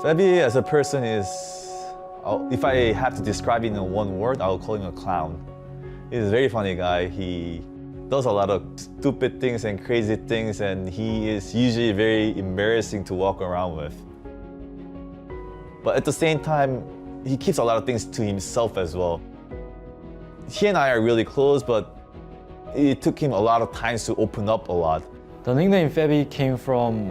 Febby as a person is, if I have to describe it in one word, I'll call him a clown. He's a very funny guy. He does a lot of stupid things and crazy things, and he is usually very embarrassing to walk around with. But at the same time, he keeps a lot of things to himself as well. He and I are really close, but it took him a lot of time to open up a lot. The nickname Febby came from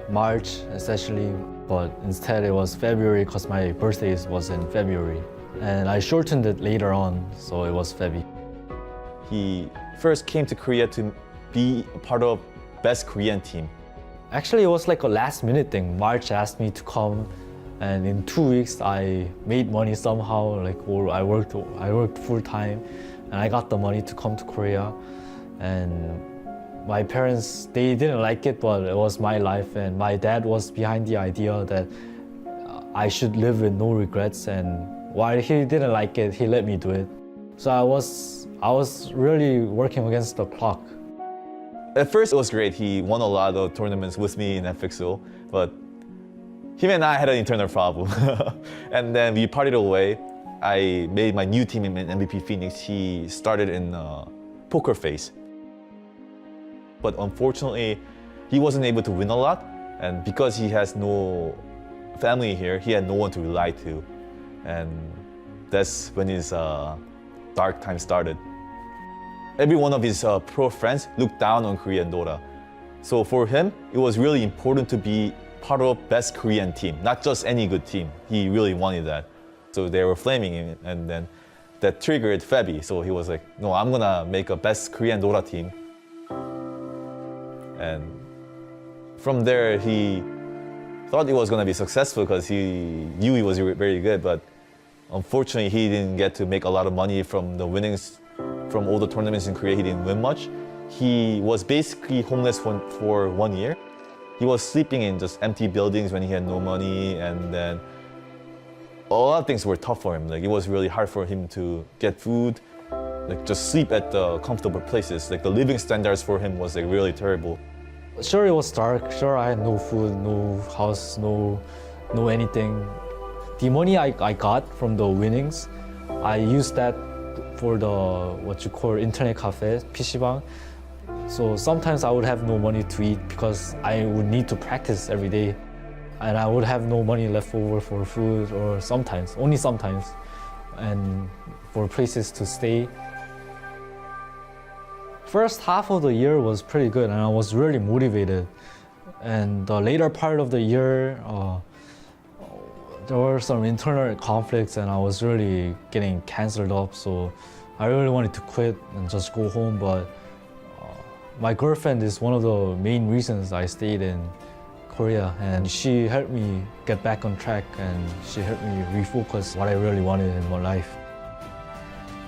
March, essentially, but instead it was February because my birthday was in February. And I shortened it later on, so it was Febby. He first came to Korea to be a part of best Korean team. Actually, it was like a last-minute thing. March asked me to come, and in 2 weeks I made money somehow. I worked full-time, and I got the money to come to Korea. And my parents, they didn't like it, but it was my life, and my dad was behind the idea that I should live with no regrets, and while he didn't like it, he let me do it. So I was really working against the clock. At first it was great. He won a lot of tournaments with me in FXO, but him and I had an internal problem. And then we parted away. I made my new team in MVP.Phoenix. He started in poker phase. But unfortunately, he wasn't able to win a lot. And because he has no family here, he had no one to rely to. And that's when his dark time started. Every one of his pro friends looked down on Korean Dota. So for him, it was really important to be part of best Korean team, not just any good team. He really wanted that. So they were flaming him, and then that triggered Febby. So he was like, no, I'm gonna make a best Korean Dota team. And from there, he thought it was gonna be successful because he knew he was very good, but unfortunately, he didn't get to make a lot of money from the winnings from all the tournaments in Korea. He didn't win much. He was basically homeless for 1 year. He was sleeping in just empty buildings when he had no money, and then a lot of things were tough for him. Like, it was really hard for him to get food, like just sleep at the comfortable places. Like, the living standards for him was like really terrible. Sure, it was dark. Sure, I had no food, no house, no anything. The money I got from the winnings, I used that for the what you call internet cafe, PC방. So sometimes I would have no money to eat because I would need to practice every day, and I would have no money left over for food, or sometimes, only sometimes, and for places to stay. First half of the year was pretty good, and I was really motivated. And the later part of the year, there were some internal conflicts, and I was really getting cancelled up. So I really wanted to quit and just go home. But my girlfriend is one of the main reasons I stayed in Korea, and she helped me get back on track, and she helped me refocus what I really wanted in my life.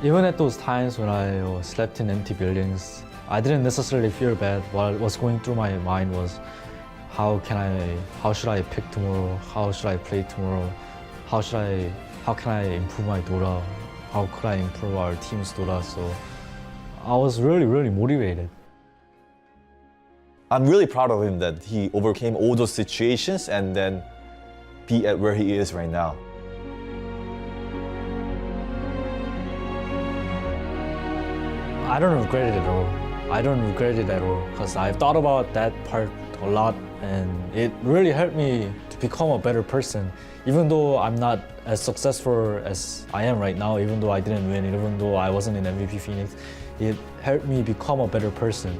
Even at those times when I slept in empty buildings, I didn't necessarily feel bad. What was going through my mind was, how should I pick tomorrow? How should I play tomorrow? How can I improve my Dota? How could I improve our team's Dota? So I was really, really motivated. I'm really proud of him that he overcame all those situations and then be at where he is right now. I don't regret it at all. I don't regret it at all because I've thought about that part a lot, and it really helped me to become a better person. Even though I'm not as successful as I am right now, even though I didn't win, even though I wasn't in MVP Phoenix, it helped me become a better person.